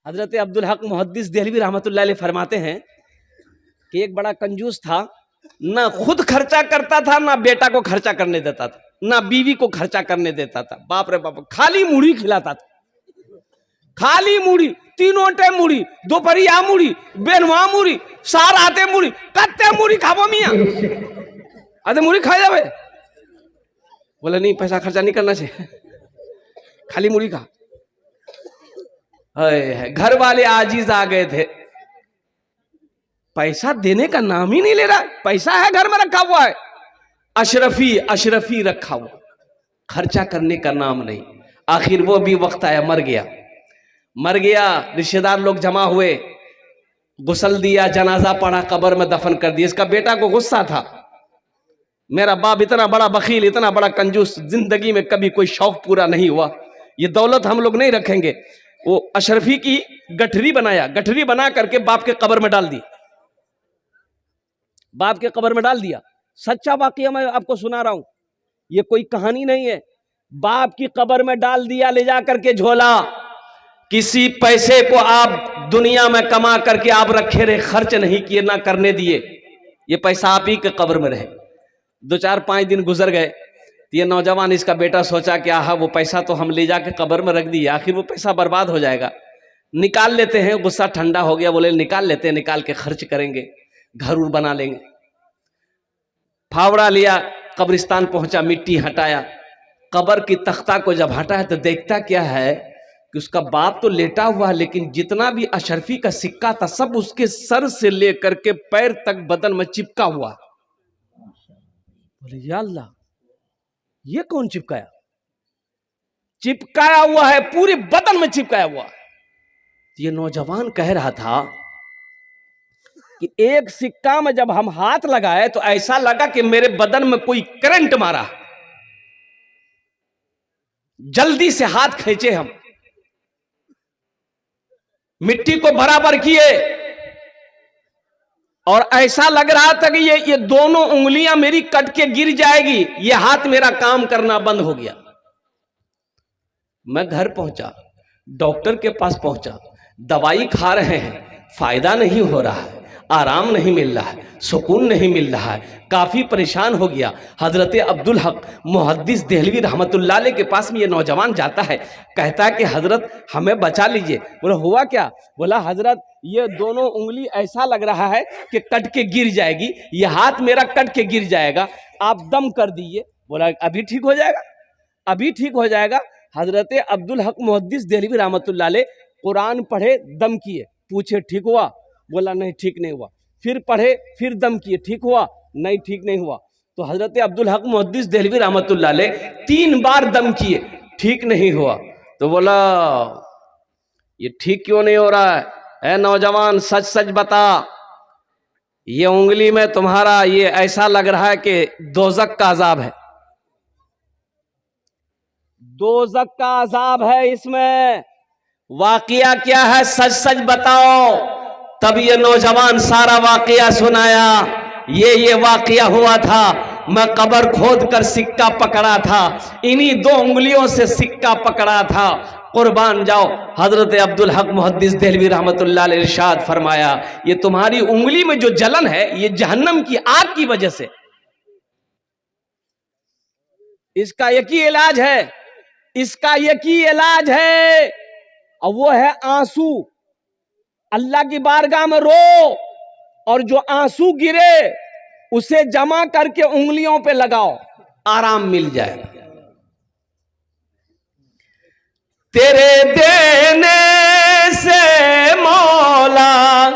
हजरत अब्दुल हक मुहद्दिस देहलवी रहमतुल्लाह अलैह फरमाते हैं कि एक बड़ा कंजूस था, ना खुद खर्चा करता था, ना बेटा को खर्चा करने देता था, ना बीवी को खर्चा करने देता था। बाप रे बाप, खाली मुड़ी खिलाता था, खाली मुड़ी, तीनों टाइम मुड़ी, दोपहरिया मुड़ी, बेनवा मुड़ी, सार आते मुड़ी, कत्ते मुड़ी खाबो मियाँ, आते मुड़ी खा जावे। बोले नहीं, पैसा खर्चा नहीं करना चाहिए, खाली मुड़ी खा। घर वाले आजीज आ गए थे, पैसा देने का नाम ही नहीं ले रहा, पैसा है घर में रखा हुआ है, अशरफी अशरफी रखा हुआ, खर्चा करने का नाम नहीं। आखिर वो भी वक्त आया, मर गया, मर गया। रिश्तेदार लोग जमा हुए, गुसल दिया, जनाजा पढ़ा, कब्र में दफन कर दिया। इसका बेटा को गुस्सा था, मेरा बाप इतना बड़ा बखील, इतना बड़ा कंजूस, जिंदगी में कभी कोई शौक पूरा नहीं हुआ, ये दौलत हम लोग नहीं रखेंगे। वो अशरफी की गठरी बनाया, गठरी बना करके बाप के कब्र में डाल दी, बाप के कब्र में डाल दिया। सच्चा वाकया मैं आपको सुना रहा हूं, ये कोई कहानी नहीं है। बाप की कब्र में डाल दिया, ले जा करके झोला। किसी पैसे को आप दुनिया में कमा करके आप रखे रहे, खर्च नहीं किए, ना करने दिए, ये पैसा आप ही के कब्र में रहे। 2-4-5 दिन गुजर गए, ये नौजवान, इसका बेटा सोचा कि आहा, वो पैसा तो हम ले जाके कब्र में रख दिए, आखिर वो पैसा बर्बाद हो जाएगा, निकाल लेते हैं। गुस्सा ठंडा हो गया, बोले निकाल लेते हैं, निकाल के खर्च करेंगे, घर उर बना लेंगे। फावड़ा लिया, कब्रिस्तान पहुंचा, मिट्टी हटाया, कब्र की तख्ता को जब हटाया तो देखता क्या है कि उसका बाप तो लेटा हुआ है, लेकिन जितना भी अशरफी का सिक्का था सब उसके सर से लेकर के पैर तक बदन में चिपका हुआ। बोले या अल्लाह, ये कौन चिपकाया? चिपकाया हुआ है, पूरे बदन में चिपकाया हुआ। ये नौजवान कह रहा था कि एक सिक्का में जब हम हाथ लगाए तो ऐसा लगा कि मेरे बदन में कोई करंट मारा। जल्दी से हाथ खींचे, हम मिट्टी को बराबर किए और ऐसा लग रहा था कि ये दोनों उंगलियां मेरी कट के गिर जाएगी, ये हाथ मेरा काम करना बंद हो गया। मैं घर पहुंचा, डॉक्टर के पास पहुंचा, दवाई खा रहे हैं, फायदा नहीं हो रहा है, आराम नहीं मिल रहा है, सुकून नहीं मिल रहा है, काफी परेशान हो गया। हजरत अब्दुल हक मुहद्दिस देहलवी रहमतुल्लाह अलैह के पास में ये नौजवान जाता है, कहता है कि हजरत हमें बचा लीजिए। बोला हुआ क्या? बोला हजरत ये दोनों उंगली ऐसा लग रहा है कि कट के गिर जाएगी, ये हाथ मेरा कट के गिर जाएगा, आप दम कर दीजिए। बोला अभी ठीक हो जाएगा, अभी ठीक हो जाएगा। हजरत अब्दुल हक मुहद्दिस देहलवी रहमतुल्लाह अलैह कुरान पढ़े, दम किए, पूछे ठीक हुआ? बोला नहीं ठीक नहीं हुआ। फिर पढ़े, फिर दम किए, ठीक हुआ? नहीं ठीक नहीं हुआ। तो हजरत अब्दुल हक मुहद्दिस देहलवी रहमतुल्लाह अलैह 3 बार दम किए, ठीक नहीं हुआ। तो बोला ये ठीक क्यों नहीं हो रहा है? ऐ नौजवान, सच सच बता, ये उंगली में तुम्हारा ये ऐसा लग रहा है कि दोजक का अजाब है, दोजक का अजाब है इसमें, वाकया क्या है, सच सच बताओ। तब ये नौजवान सारा वाकया सुनाया। ये वाकया हुआ था, मैं कब्र खोद कर सिक्का पकड़ा था, इन्हीं 2 उंगलियों से सिक्का पकड़ा था, कुर्बान जाओ। हजरत अब्दुल हक मुहद्दिस देहलवी रहमतुल्लाह अलैह इरशाद फरमाया, ये तुम्हारी उंगली में जो जलन है, ये जहन्नम की आग की वजह से, इसका एक ही इलाज है, इसका एक ही इलाज है, और वो है आंसू। अल्लाह की बारगाह में रो, और जो आंसू गिरे उसे जमा करके उंगलियों पे लगाओ, आराम मिल जाएगा। तेरे देने से मौला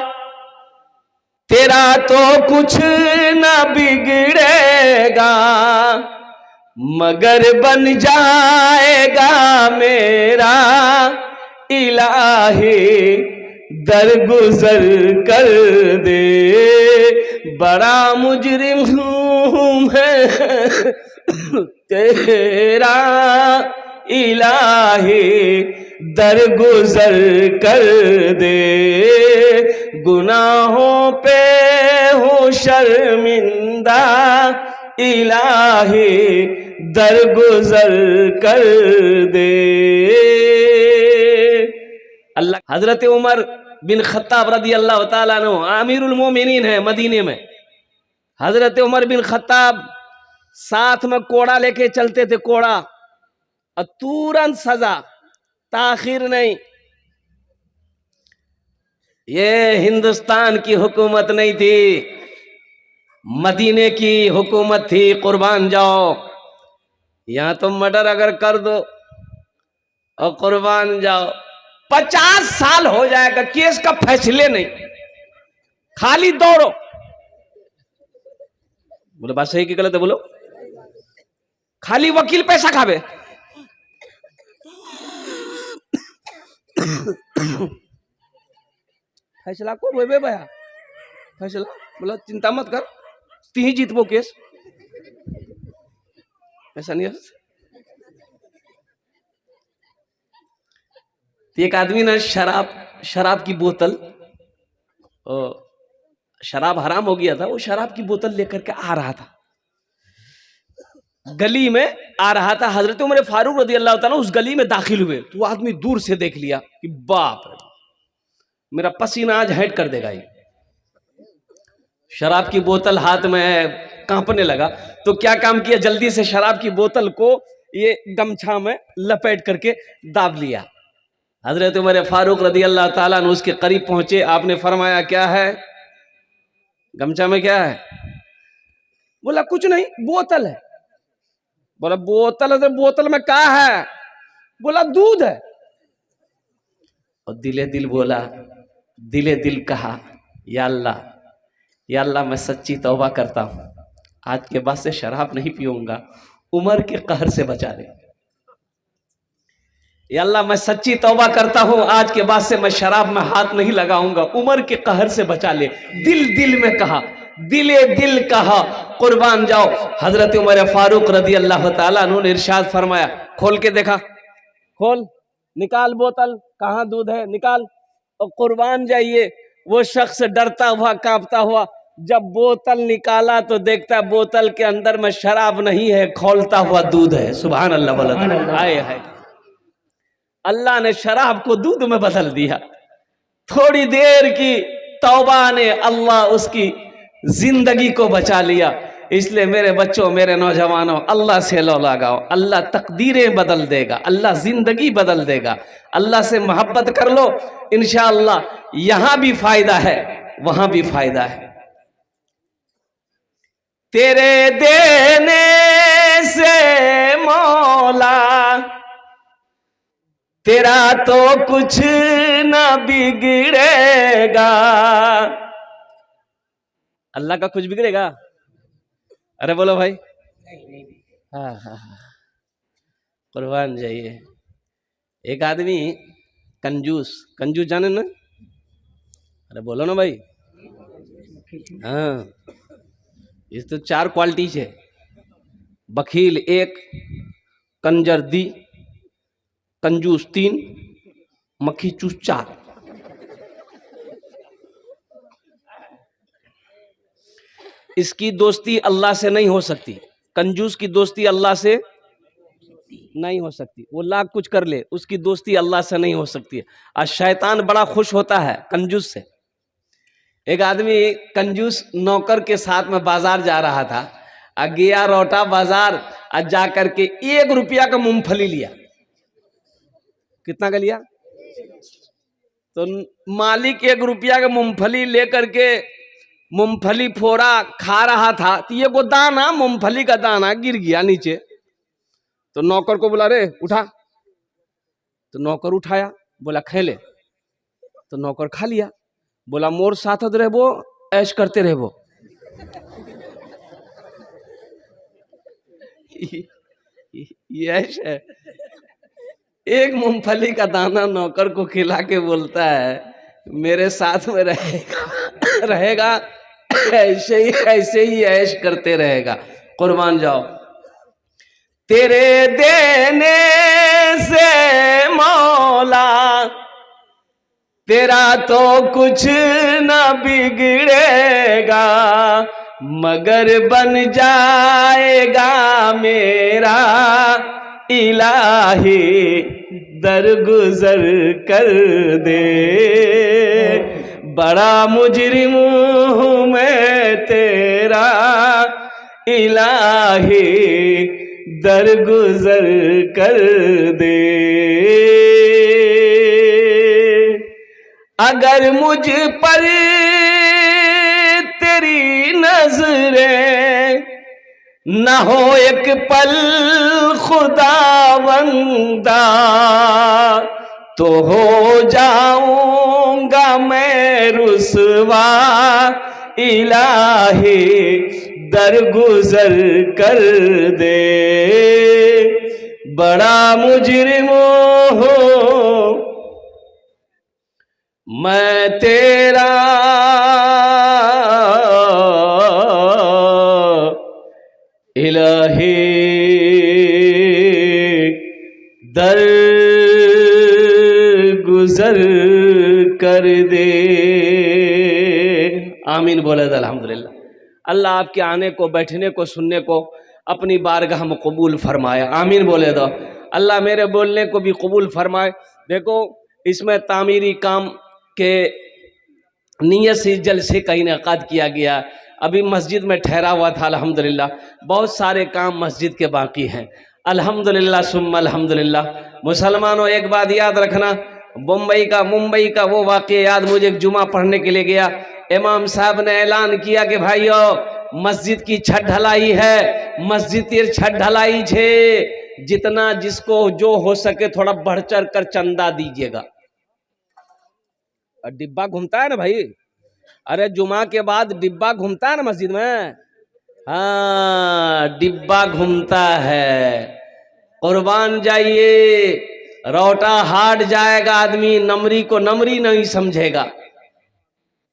तेरा तो कुछ न बिगड़ेगा, मगर बन जाएगा मेरा इलाही, दरगुजर कर दे, बड़ा मुजरिम हूं मैं तेरा इलाही, दरगुजर कर दे, गुनाहों पे हूँ शर्मिंदा, इलाही दरगुजर कर दे। अल्लाह हजरत उमर बिन खत्ताब रदी अल्लाह ताला अन्हु आमिरुल मोमिनीन है मदीने में। हजरत उमर बिन खत्ताब साथ में कोड़ा लेके चलते थे, कोड़ा, और तुरंत सजा, ताखिर नहीं। ये हिंदुस्तान की हुकूमत नहीं थी, मदीने की हुकूमत थी। कुर्बान जाओ, यहां तो मर्डर अगर कर दो और कुर्बान जाओ, 50 साल हो जाएगा, केस का फैसले नहीं, खाली दौड़ो। बोले बात सही की गलत है? बोलो। खाली वकील पैसा खावे। फैसला को बोबे भैया, फैसला बोला चिंता मत कर, ती ही जीतबो केस। ऐसा नहीं है। एक आदमी ने शराब की बोतल, शराब हराम हो गया था, वो शराब की बोतल लेकर के आ रहा था, गली में आ रहा था। हजरत उमर फारूक रज़ी अल्लाह ताला उस गली में दाखिल हुए तो वो आदमी दूर से देख लिया कि बाप रे, मेरा पसीना आज हैट कर देगा ये। शराब की बोतल हाथ में है, कांपने लगा। तो क्या काम किया, जल्दी से शराब की बोतल को ये गमछा में लपेट करके दाब लिया। हजरत उमर फारूक रज़ी अल्लाह ताला अन्हु उसके करीब पहुंचे। आपने फरमाया क्या है गमछा में, क्या है? बोला कुछ नहीं, बोतल है। बोला बोतल है तो बोतल में क्या है? बोला दूध है। और दिले दिल बोला, दिले दिल कहा, या अल्लाह मैं सच्ची तौबा करता हूं, आज के बाद से शराब नहीं पीऊंगा, उमर के कहर से बचा ले। या अल्लाह मैं सच्ची तौबा करता हूं, आज के बाद से मैं शराब में हाथ नहीं लगाऊंगा, उमर के कहर से बचा ले। दिल दिल में कहा, दिले दिल कहा, कुर्बान जाओ। हजरत उमर फारूक रज़ी अल्लाह ताला अन्हु ने इरशाद फरमाया, खोल के देखा, खोल, निकाल बोतल, कहाँ दूध है, निकाल। और कुर्बान जाइए, वो शख्स डरता हुआ कांपता हुआ जब बोतल निकाला तो देखता बोतल के अंदर में शराब नहीं है, खौलता हुआ दूध है। सुभान अल्लाह बोला। आए है, अल्लाह ने शराब को दूध में बदल दिया। थोड़ी देर की तौबा ने अल्लाह उसकी जिंदगी को बचा लिया। इसलिए मेरे बच्चों, मेरे नौजवानों, अल्लाह से लो लगाओ, अल्लाह तकदीरें बदल देगा, अल्लाह जिंदगी बदल देगा। अल्लाह से मोहब्बत कर लो, इंशाअल्लाह यहां भी फायदा है, वहां भी फायदा है। तेरे देने से मौला तेरा तो कुछ ना बिगड़ेगा। अल्लाह का कुछ बिगड़ेगा? अरे बोलो भाई। हाँ हाँ हाँ, कुर्बान जाइए। एक आदमी कंजूस, कंजूस जाने ना? अरे बोलो ना भाई। हाँ, इस तो 4 क्वालिटी है, बखील 1, कंजर 2, कंजूस 3, मक्खी चूस 4। इसकी दोस्ती अल्लाह से नहीं हो सकती, कंजूस की दोस्ती अल्लाह से नहीं हो सकती। वो लाख कुछ कर ले, उसकी दोस्ती अल्लाह से नहीं हो सकती है। और शैतान बड़ा खुश होता है कंजूस से। एक आदमी कंजूस नौकर के साथ में बाजार जा रहा था, गया रोटा बाजार, और जा करके 1 रुपया का मूंगफली लिया। कितना का लिया? तो मालिक 1 रुपया का मूंगफली लेकर के मूंगफली फोड़ा, खा रहा था, तो ये को दाना, मूंगफली का दाना गिर गया नीचे। तो नौकर को बोला, रे उठा। तो नौकर उठाया, बोला खेले। तो नौकर खा लिया। बोला मोर साथ रहबो, ऐश करते रहबो। ये ऐश है। 1 मूंगफली का दाना नौकर को खिला के बोलता है मेरे साथ में रहेगा ऐसे ही ऐश करते रहेगा। कुर्बान जाओ। तेरे देने से मौला तेरा तो कुछ न बिगड़ेगा, मगर बन जाएगा मेरा इलाही दरगुजर कर दे। बड़ा मुजरिम हूँ मैं तेरा इलाही, दरगुजर कर दे। अगर मुझ पर तेरी नजरें न हो एक पल खुदावंदा, तो हो जाऊंगा मैं रुसवा इलाही, दरगुजर कर दे। बड़ा मुजरिम हूँ मैं तेरा इलाही, दर गुजर कर दे। आमीन बोले अल्हम्दुलिल्लाह। अल्लाह आपके आने को, बैठने को, सुनने को अपनी बारगाह में कबूल फरमाए। आमीन बोले दो। अल्लाह मेरे बोलने को भी कबूल फरमाए। देखो इसमें तामीरी काम के नियत से जलसे का इनेकाद किया गया। अभी मस्जिद में ठहरा हुआ था अल्हम्दुलिल्लाह। बहुत सारे काम मस्जिद के बाकी हैं अल्हम्दुलिल्लाह सुम्मा अल्हम्दुलिल्लाह। मुसलमानों एक बात याद रखना, मुंबई का वो वाक़या याद मुझे, एक जुमा पढ़ने के लिए गया, इमाम साहब ने ऐलान किया कि भाइयों मस्जिद की छत ढलाई है, मस्जिद की छत ढलाई छे, जितना जिसको जो हो सके थोड़ा बढ़ चढ़ कर चंदा दीजिएगा। डिब्बा घूमता है ना भाई, अरे जुमा के बाद डिब्बा घूमता है ना मस्जिद में, हाँ डिब्बा घूमता है। कुर्बान जाइए, रोटा हाट जाएगा आदमी, नमरी को नमरी नहीं समझेगा,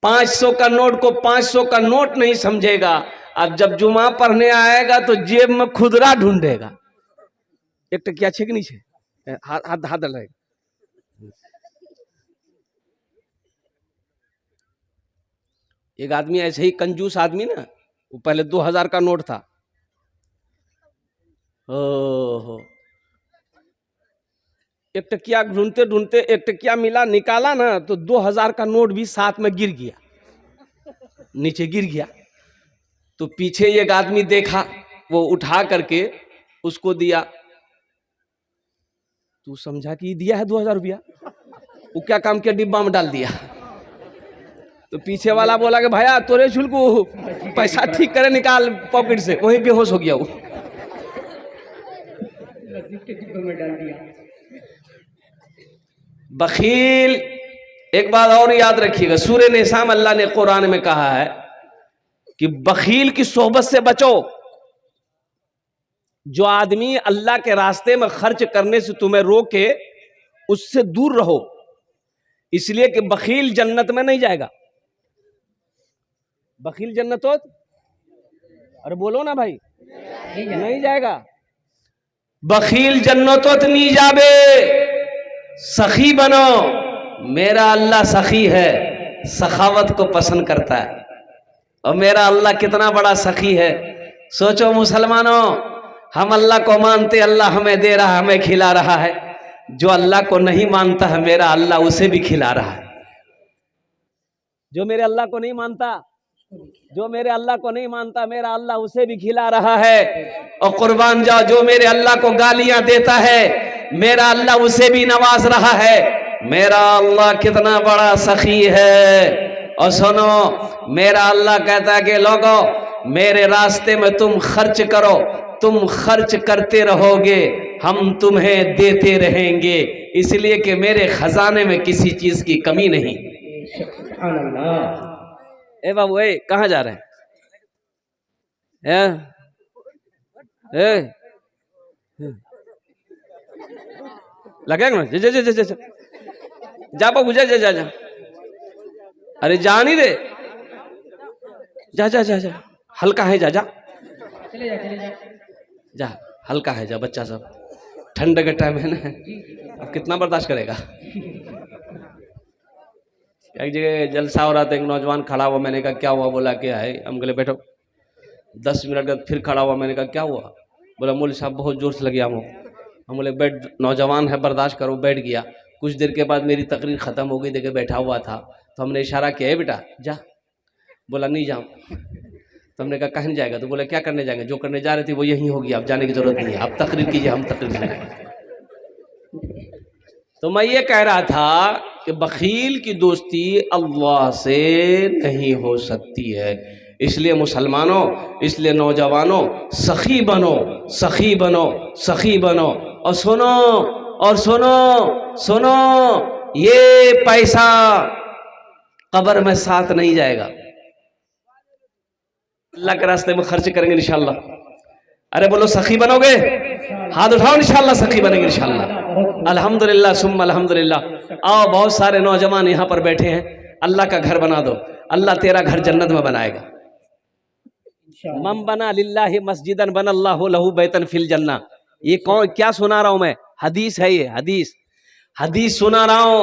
500 का नोट को 500 का नोट नहीं समझेगा। अब जब जुमा पढ़ने आएगा तो जेब में खुदरा ढूंढेगा। एक टकिया छे कि नहीं छे, हाथ हाथ रहेगा। एक आदमी ऐसे ही कंजूस आदमी ना, वो पहले 2000 का नोट था, ओहो एक टकिया ढूंढते ढूंढते एक टकिया मिला, निकाला ना तो 2000 का नोट भी साथ में गिर गया, नीचे गिर गया। तो पीछे एक आदमी देखा, वो उठा करके उसको दिया। तू समझा कि दिया है 2000 रुपया, वो क्या काम किया, डिब्बा में डाल दिया। तो पीछे वाला बोला कि भैया तोरे छुलकू पैसा ठीक करे, निकाल पॉकेट से, वहीं बेहोश हो गया वो। बखील, एक बात और याद रखिएगा, सूरह निसा में अल्लाह ने कुरान में कहा है कि बखील की सोहबत से बचो। जो आदमी अल्लाह के रास्ते में खर्च करने से तुम्हें रोके, उससे दूर रहो, इसलिए कि बखील जन्नत में नहीं जाएगा। बखील जन्नत हो, अरे बोलो ना भाई, नहीं जाएगा। बखील जन्नतों नहीं जाबे, सखी बनो। मेरा अल्लाह सखी है, सखावत को पसंद करता है, और मेरा अल्लाह कितना बड़ा सखी है। सोचो मुसलमानों, हम अल्लाह को मानते, अल्लाह हमें दे रहा, हमें खिला रहा है। जो अल्लाह को नहीं मानता है, मेरा अल्लाह उसे भी खिला रहा है। जो मेरे अल्लाह को नहीं मानता, जो मेरे अल्लाह को नहीं मानता, मेरा अल्लाह उसे भी खिला रहा है। और कुर्बान जाओ, जो मेरे अल्लाह को गालियां देता है, मेरा अल्लाह उसे भी नवाज रहा है। मेरा अल्लाह कितना बड़ा सखी है। और सुनो, मेरा अल्लाह कहता है कि लोगों मेरे रास्ते में तुम खर्च करो, तुम खर्च करते रहोगे, हम तुम्हें देते रहेंगे, इसलिए कि मेरे खजाने में किसी चीज की कमी नहीं। ए बाबू, ए कहाँ जा रहे हैं? लगेगा ना, जा जा जा जा जा बाबू, जा जा जा जा, अरे जा नहीं दे, जा जा जा जा, हल्का है, जा जा जा, हल्का है, जा। बच्चा सब ठंड का टाइम है ना, अब कितना बर्दाश्त करेगा। एक जगह जलसा हो रहा था, एक नौजवान खड़ा हुआ, मैंने कहा क्या हुआ? बोला क्या है? हम बोले बैठो। 10 मिनट बाद फिर खड़ा हुआ, मैंने कहा क्या हुआ? बोला मौलवी साहब बहुत जोर से लगे हमको। हम बोले बैठ, नौजवान है बर्दाश्त करो। बैठ गया। कुछ देर के बाद मेरी तकरीर ख़त्म हो गई, देखे बैठा हुआ था, तो हमने इशारा किया, है बेटा जा। बोला नहीं जाऊँ। तो हमने कहा कहीं नहीं जाएगा? तो बोला क्या करने जाएंगे? जो करने जा रहे थे वो यही होगी, आप जाने की जरूरत नहीं है, आप तकरीर कीजिए, हम तकरीर करेंगे। तो मैं ये कह रहा था कि बखील की दोस्ती अल्लाह से नहीं हो सकती है। इसलिए मुसलमानों, इसलिए नौजवानों, सखी बनो, सखी बनो, सखी बनो। और सुनो, और सुनो, सुनो, ये पैसा कब्र में साथ नहीं जाएगा, अल्लाह के रास्ते में खर्च करेंगे इंशाल्लाह। अरे बोलो सखी बनोगे? हाथ उठाओ, इंशाल्लाह सखी बनेंगे इंशाल्लाह। अल्हम्दुलिल्लाह सुम्मा अल्हम्दुलिल्लाह। आओ, बहुत सारे नौजवान यहाँ पर बैठे हैं, अल्लाह का घर बना दो, अल्लाह तेरा घर जन्नत में बनाएगा। मम बना लिल्लाहि मस्जिदन बनल्लाहु लहू बैतन फिल जन्ना। ये कौन, क्या सुना रहा हूं मैं? हदीस है ये, हदीस, हदीस सुना रहा हूं।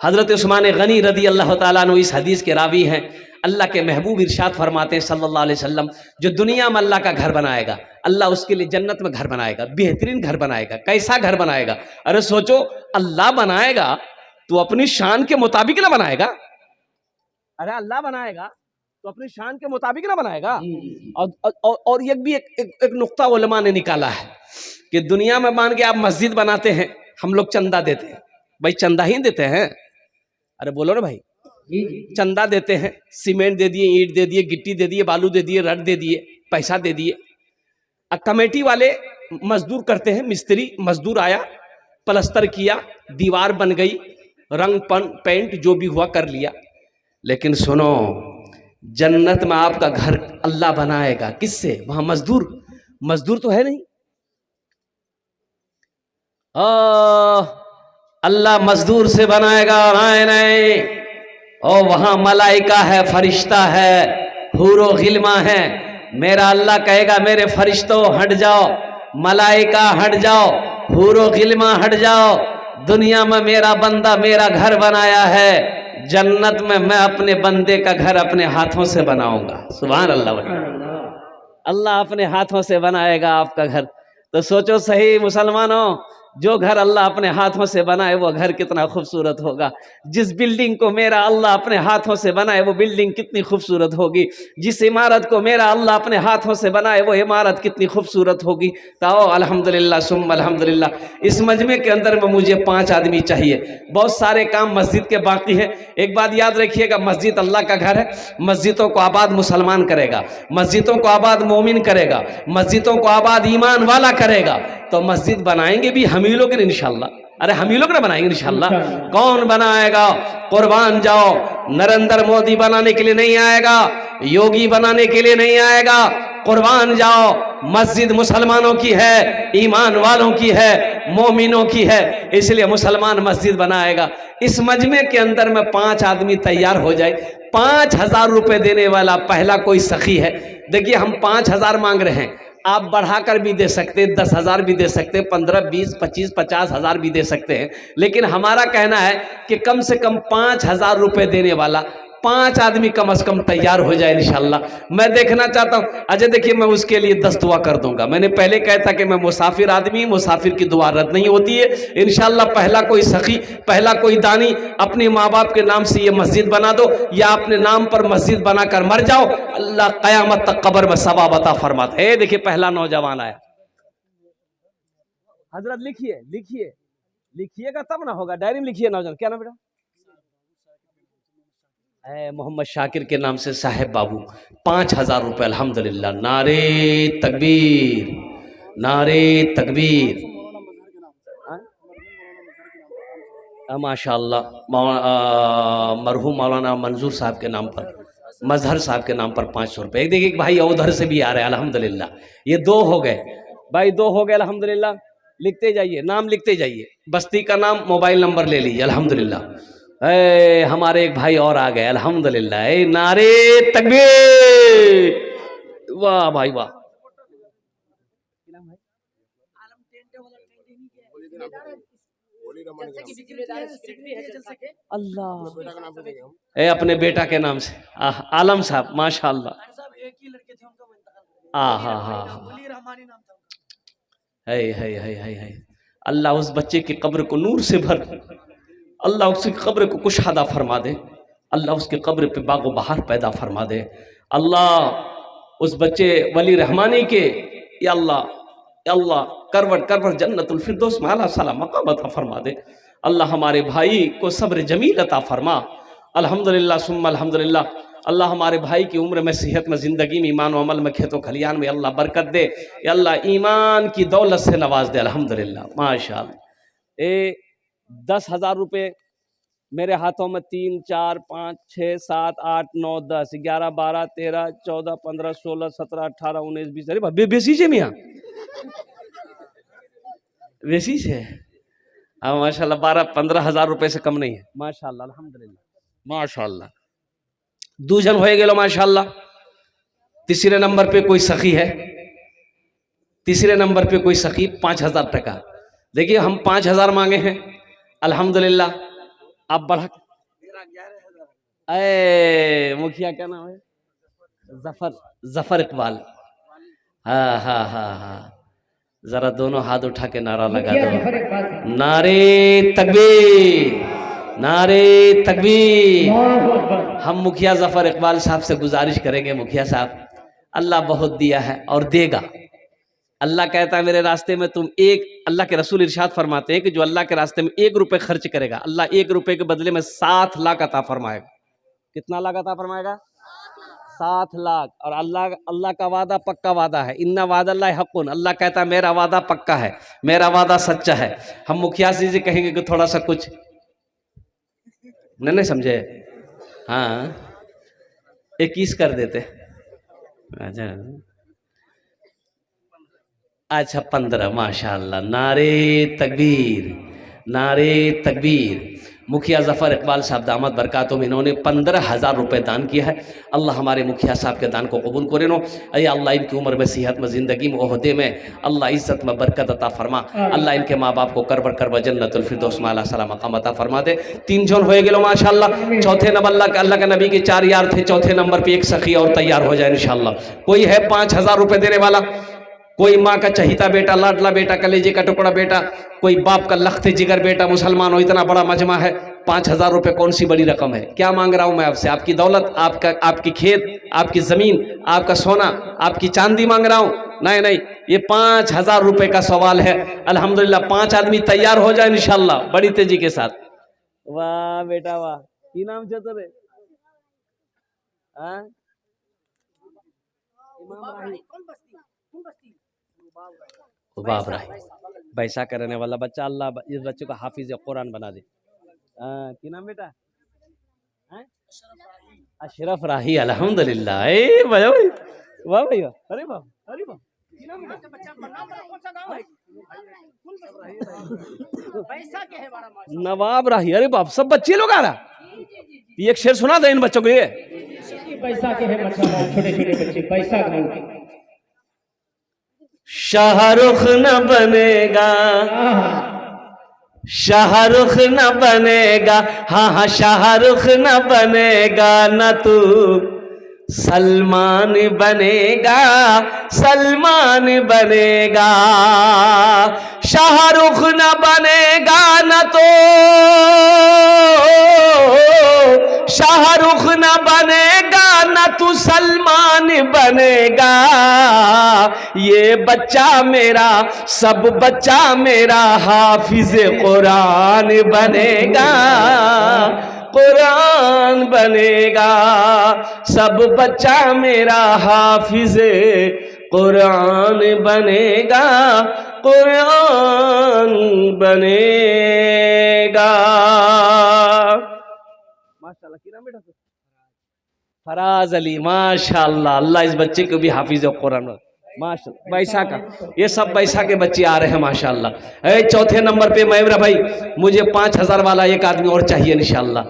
हजरत उस्मान गनी रदी अल्लाह ताला अन्हु इस हदीस के रावी हैं। अल्लाह के महबूब इरशाद फरमाते हैं सल्लल्लाहु अलैहि वसल्लम, जो दुनिया में अल्लाह का घर बनाएगा, अल्लाह उसके लिए जन्नत में घर बनाएगा, बेहतरीन घर बनाएगा। कैसा घर बनाएगा? अरे सोचो, अल्लाह बनाएगा तो अपनी शान के मुताबिक ना बनाएगा। अरे अल्लाह बनाएगा तो अपनी शान के मुताबिक ना बनाएगा। और ये भी एक नुक्ता उलमा ने निकाला है कि दुनिया में मान के आप मस्जिद बनाते हैं, हम लोग चंदा देते हैं, भाई चंदा ही देते हैं। अरे बोलो ना भाई, चंदा देते हैं, सीमेंट दे दिए, ईंट दे दिए, गिट्टी दे दिए, बालू दे दिए, रड दे दिए, पैसा दे दिए। कमेटी वाले मजदूर करते हैं, मिस्त्री मजदूर आया, प्लस्तर किया, दीवार बन गई, रंग पेंट जो भी हुआ कर लिया। लेकिन सुनो, जन्नत में आपका घर अल्लाह बनाएगा किससे? वहां मजदूर, मजदूर तो है नहीं। अल्लाह मजदूर से बनाएगा, नहीं नहीं। और वहां मलाइका है, फरिश्ता है, हूरो गिल्मा है। मेरा अल्लाह कहेगा मेरे फरिश्तों हट जाओ, मलाइका हट जाओ, हूरो गिल्मा हट जाओ, दुनिया में मेरा बंदा मेरा घर बनाया है, जन्नत में मैं अपने बंदे का घर अपने हाथों से बनाऊंगा। सुभान अल्लाह। अल्लाह अपने हाथों से बनाएगा आपका घर। तो सोचो सही मुसलमानों, जो घर अल्लाह अपने हाथों से बनाए वो घर कितना खूबसूरत होगा। जिस बिल्डिंग को मेरा अल्लाह अपने हाथों से बनाए वो बिल्डिंग कितनी खूबसूरत होगी। जिस इमारत को मेरा अल्लाह अपने हाथों से बनाए वो इमारत कितनी खूबसूरत होगी। तो अल्हम्दुलिल्लाह सुम्मा अल्हम्दुलिल्लाह। इस मजमे के अंदर में मुझे 5 आदमी चाहिए। बहुत सारे काम मस्जिद के बाकी हैं। एक बात याद रखिएगा, मस्जिद अल्लाह का घर है। मस्जिदों को आबाद मुसलमान करेगा, मस्जिदों को आबाद मोमिन करेगा, मस्जिदों को आबाद ईमान वाला करेगा। तो मस्जिद बनाएंगे भी हम ही लोग इंशाल्लाह। अरे हम ही लोग ना बनाएंगे इंशाल्लाह। कौन बनाएगा? कुर्बान जाओ, नरेंद्र मोदी बनाने के लिए नहीं आएगा, योगी बनाने के लिए नहीं आएगा। कुर्बान जाओ, मस्जिद मुसलमानों की है, ईमान वालों की है, मोमिनों की है, इसलिए मुसलमान मस्जिद बनाएगा। इस मजमे के अंदर में 5 आदमी तैयार हो जाए। 5,000 रुपए देने वाला पहला कोई सखी है। देखिए हम 5,000 मांग रहे हैं, आप बढ़ाकर भी दे सकते, 10,000 भी दे सकते, 15, 20, 25, 50,000 भी दे सकते हैं। लेकिन हमारा कहना है कि कम से कम 5,000 रुपए देने वाला 5 आदमी कम से कम तैयार हो जाए इंशाल्लाह। मैं देखना चाहता हूं। अजय देखिए, मैं उसके लिए 10 दुआ कर दूंगा। मैंने पहले कहा था कि मैं मुसाफिर आदमी, मुसाफिर की दुआ रद्द नहीं होती है। इंशाल्लाह पहला कोई सखी, पहला कोई दानी अपने माँ बाप के नाम से ये मस्जिद बना दो, या अपने नाम पर मस्जिद बनाकर मर जाओ, अल्लाह कयामत तक कब्र में सवाब अता फरमाता है। देखिए पहला नौजवान आया। हजरत लिखिए, लिखिए, लिखिएगा तब ना होगा। डायरी में लिखिए नौजवान, क्या नाम बेटा? मोहम्मद शाकिर के नाम से साहेब बाबू। 5,000 रुपए अल्हम्दुलिल्लाह। नारे तकबीर, नारे तकबीर। माशाअल्लाह। मरहूम मौलाना मंजूर साहब के नाम पर, मजहर साहब के नाम पर 500 रुपये। एक देखिए भाई उधर से भी आ रहे हैं अल्हम्दुलिल्लाह। ये 2 हो गए भाई, 2 हो गए अल्हम्दुलिल्लाह। लिखते जाइए, नाम लिखते जाइए, बस्ती का नाम, मोबाइल नंबर ले लीजिए अल्हम्दुलिल्लाह। हमारे एक भाई और आ गए अल्हम्दुलिल्लाह। नारे तकबीर, वाह भाई वाह। अल्लाह, अपने बेटा के नाम से आलम साहब, माशाअल्लाह। हाँ हाँ हाँ, है। अल्लाह उस बच्चे की कब्र को नूर से भर, अल्लाह उसकी कब्र को कुशादा फरमा दे, अल्लाह उसकी कब्र पे बागो बहार पैदा फरमा दे। अल्लाह उस बच्चे वली रहमानी के या अल्लाह करवट करवट जन्नतुल फिरदौस में आला साला मकाम अता फरमा दे। अल्लाह हमारे भाई को सब्र जमील अता फरमा। अल्हम्दुलिल्लाह सुम्मा अल्हम्दुलिल्लाह। अल्लाह हमारे भाई की उम्र में, सेहत में, ज़िंदगी में, ईमान व अमल में, खेतों खलियान में अल्लाह बरकत दे। या अल्लाह ईमान की दौलत से नवाज दे। अल्हम्दुलिल्लाह माशाअल्लाह। 10,000 रुपये मेरे हाथों में 3 4 5 6 7 8 9 10 11 12 13 14 15 16 17 18 19 20। अरे भाई बेसी से मियाँ बेसी से हाँ माशाल्लाह 12-15 हज़ार रुपये से कम नहीं है माशाल्लाह। अल्हम्दुलिल्लाह माशाल्लाह। दूजन हो गेलो माशाल्लाह। तीसरे नंबर पे कोई सखी है, तीसरे नंबर पे कोई सखी 5,000 टका। देखिए हम 5,000 मांगे हैं अल्हम्दुलिल्लाह। आप बढ़ा अरे मुखिया क्या नाम है? जफर इकबाल। हाँ हाँ हाँ हाँ, जरा दोनों हाथ उठा के नारा लगा दो, नारे तकबीर, नारे तकबीर। हम मुखिया जफर इकबाल साहब से गुजारिश करेंगे, मुखिया साहब अल्लाह बहुत दिया है और देगा। अल्लाह कहता है मेरे रास्ते में तुम अल्लाह के रसूल इरशाद फरमाते हैं कि जो अल्लाह के रास्ते में 1 रुपये खर्च करेगा, अल्लाह 1 रुपये के बदले में 7 लाख अता फरमाएगा। कितना लाख अता फरमाएगा? 7 लाख। और अल्लाह का वादा पक्का वादा है। इन्ना वादल्लाहि हक़्क़ुन। अल्लाह कहता है मेरा वादा पक्का है, मेरा वादा सच्चा है। हम मुखिया जी से कहेंगे कि थोड़ा सा कुछ नहीं समझे, हाँ 21 कर देते। अच्छा 15 माशाअल्लाह। नारे तकबीर, नारे तकबीर। मुखिया जफर इकबाल साहब दामद बरकातुहुम, इन्होंने 15,000 रुपये दान किया है। अल्लाह हमारे मुखिया साहब के दान को कबूल करे नो। अरे अल्लाह इनकी उम्र में, सेहत में, ज़िंदगी में, ओहदे में अल्लाह इज़्ज़त में बरकत अता फरमा। अल्लाह इनके माँ बाप को करबर करबर जन्नतुल फिरदौस में आला साला मकाम अता फरमा दे। 3 जन हो गेलो माशाअल्लाह। चौथे नंबर अल्लाह के नबी के 4 यार थे, चौथे नंबर पे एक सखी और तैयार हो जाए इंशाअल्लाह। कोई है 5,000 रुपये देने वाला? कोई माँ का चहीता बेटा, लाडला बेटा, कलेजे का टुकड़ा बेटा, कोई बाप का लखते जिगर बेटा, मुसलमान हो, इतना बड़ा मजमा है। 5,000 रुपये कौन सी बड़ी रकम है? क्या मांग रहा हूं मैं आपसे? आपकी दौलत, आपकी खेत, आपकी जमीन, आपका सोना, आपकी चांदी मांग रहा हूं? नहीं नहीं, ये 5,000 रुपये का सवाल है। अल्हम्दुलिल्लाह 5 आदमी तैयार हो जाए इंशाअल्लाह बड़ी तेजी के साथ। वाह बेटा वाह। की नाम है तेरे? बाप राही बैसा करने वाला बच्चा, अल्लाह इस बच्चे को हाफिज कुरान बना दे। की नाम बेटा? अशरफ राही। अल्हम्दुलिल्लाह। वाह भाई वाह। अरे वाह, अरे वाह। नवाब राही। अरे बाप, सब बच्चे लोग आ रहा। एक शेर सुना दे इन बच्चों के लिए। पैसा के है छोटे छोटे बच्चे पैसा के। शाहरुख न बनेगा, शाहरुख न बनेगा, हाँ हाँ शाहरुख न बनेगा, न तू सलमान बनेगा, सलमान बनेगा। शाहरुख न बनेगा न तो शाहरुख न बनेगा, न तू सलमान बनेगा। ये बच्चा मेरा, सब बच्चा मेरा हाफिज कुरान बनेगा, कुरान बनेगा। सब बच्चा मेरा हाफिज कुरान बनेगा, कुरान बनेगा। माशाल्लाह। की नाम बेटा? फराज अली। माशाल्लाह। अल्लाह इस बच्चे को भी हाफिज कुरान माशाल्लाह। बैसा का ये सब बैसा के बच्चे आ रहे हैं माशाल्लाह। चौथे नंबर पे मेरा भाई, मुझे 5,000 वाला एक आदमी और चाहिए इंशाल्लाह।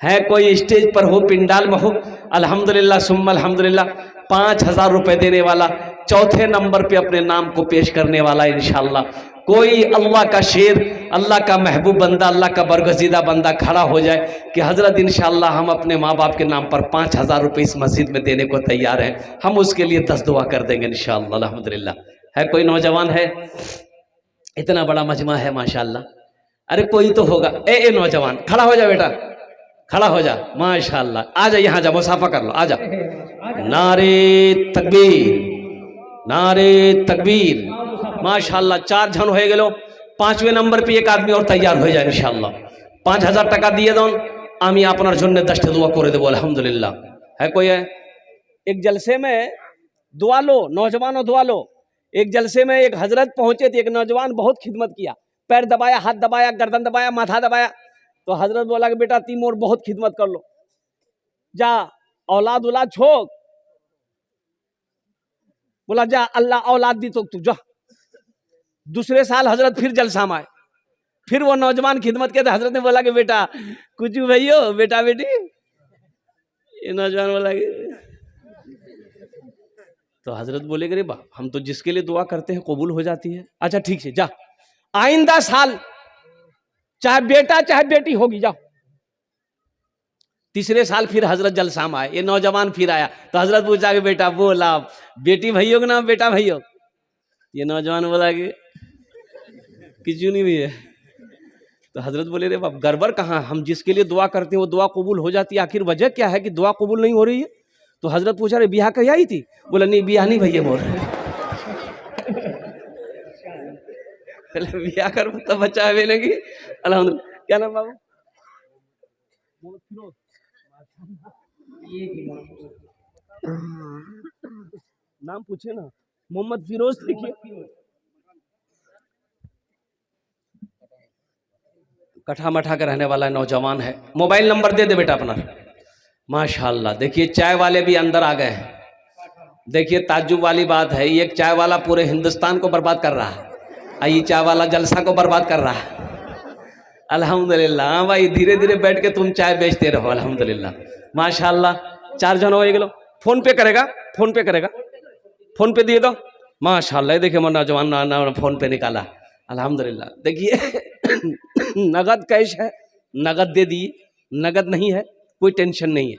है कोई स्टेज पर हो, पिंडाल में हो? अल्हम्दुलिल्लाह सुम्मा अल्हम्दुलिल्लाह। 5,000 रुपये देने वाला, चौथे नंबर पे अपने नाम को पेश करने वाला इंशाल्लाह। कोई अल्लाह का शेर, अल्लाह का महबूब बंदा, अल्लाह का बरगजीदा बंदा खड़ा हो जाए कि हजरत इंशाल्लाह हम अपने माँ बाप के नाम पर 5,000 रुपये इस मस्जिद में देने को तैयार हैं, हम उसके लिए 10 दुआ कर देंगे इंशाल्लाह। अल्हम्दुलिल्लाह। है कोई नौजवान है? इतना बड़ा मजमा है माशाल्लाह। अरे कोई तो होगा। ए नौजवान खड़ा हो जा बेटा, खड़ा हो जा। माशाल्लाह, आ जा, यहाँ जा, मुसाफा कर लो, आ जा। नारे तकबीर, नारे तकबीर। माशाल्लाह, 4 जन हो गए। 5वें नंबर पे एक आदमी और तैयार हो जाए इंशाल्लाह। 5000 টাকা দিয়ে दौन আমি আপনার জন্য 10টা दुआ করে দেবো अल्हम्दुलिल्लाह। है कोई है? एक जलसे में दुआ लो, नौजवानों दुआ लो। एक जलसे में एक हजरत पहुंचे थे, एक नौजवान बहुत खिदमत किया, पैर दबाया, हाथ दबाया, गर्दन दबाया, माथा दबाया। तो हजरत बोला कि बेटा तुम और बहुत खिदमत कर लो, जा औलाद औलाद छोड़। बोला जा अल्लाह औलाद दी तो तू जा। दूसरे साल हजरत फिर जलसा में आए, फिर वो नौजवान खिदमत किया। हजरत ने बोला कि बेटा कुछ भैयो, बेटा बेटी। ये नौजवान बोला कि तो हजरत बोले कि रे बाप, हम तो जिसके लिए दुआ करते हैं कबूल हो जाती है। अच्छा ठीक है, जा आइंदा साल चाहे बेटा चाहे बेटी होगी, जाओ। तीसरे साल फिर हजरत जलसा में आए, ये नौजवान फिर आया। तो हजरत पूछा कि बेटा बोला बेटी भैया के नाम बेटा भैया। ये नौजवान बोला कि क्यों नहीं भैया। तो हजरत बोले रे बाप गड़बड़ कहाँ, हम जिसके लिए दुआ करते हैं वो दुआ कबूल हो जाती है, आखिर वजह क्या है कि दुआ कबूल नहीं हो रही है। तो हजरत पूछा रे बियाह कहीं आई थी? बोला नहीं बियाह नहीं भैया मोर। बियाह कर तो बच्चा है लगी अल्हम्दुलिल्लाह। क्या नाम बाबू? नाम पूछे ना, मोहम्मद फिरोज लिखिए। कठा मठा के रहने वाला नौजवान है। मोबाइल नंबर दे दे बेटा अपना। माशाल्लाह, देखिए चाय वाले भी अंदर आ गए हैं। देखिए ताज्जुब वाली बात है, ये एक चाय वाला पूरे हिंदुस्तान को बर्बाद कर रहा है, ये चाय वाला जलसा को बर्बाद कर रहा है। अल्हम्दुलिल्लाह। हाँ भाई, धीरे धीरे बैठ के तुम चाय बेचते रहो अल्हम्दुलिल्लाह। माशाल्लाह, 4 जन हो गए। फोन पे करेगा, फोन पे करेगा, फोन पे दिए दो। माशाल्लाह, देखिए मन नौजवान फोन पे निकाला अल्हम्दुलिल्लाह। देखिए नगद कैश है, नगद दे दिए, नगद नहीं है कोई टेंशन नहीं है।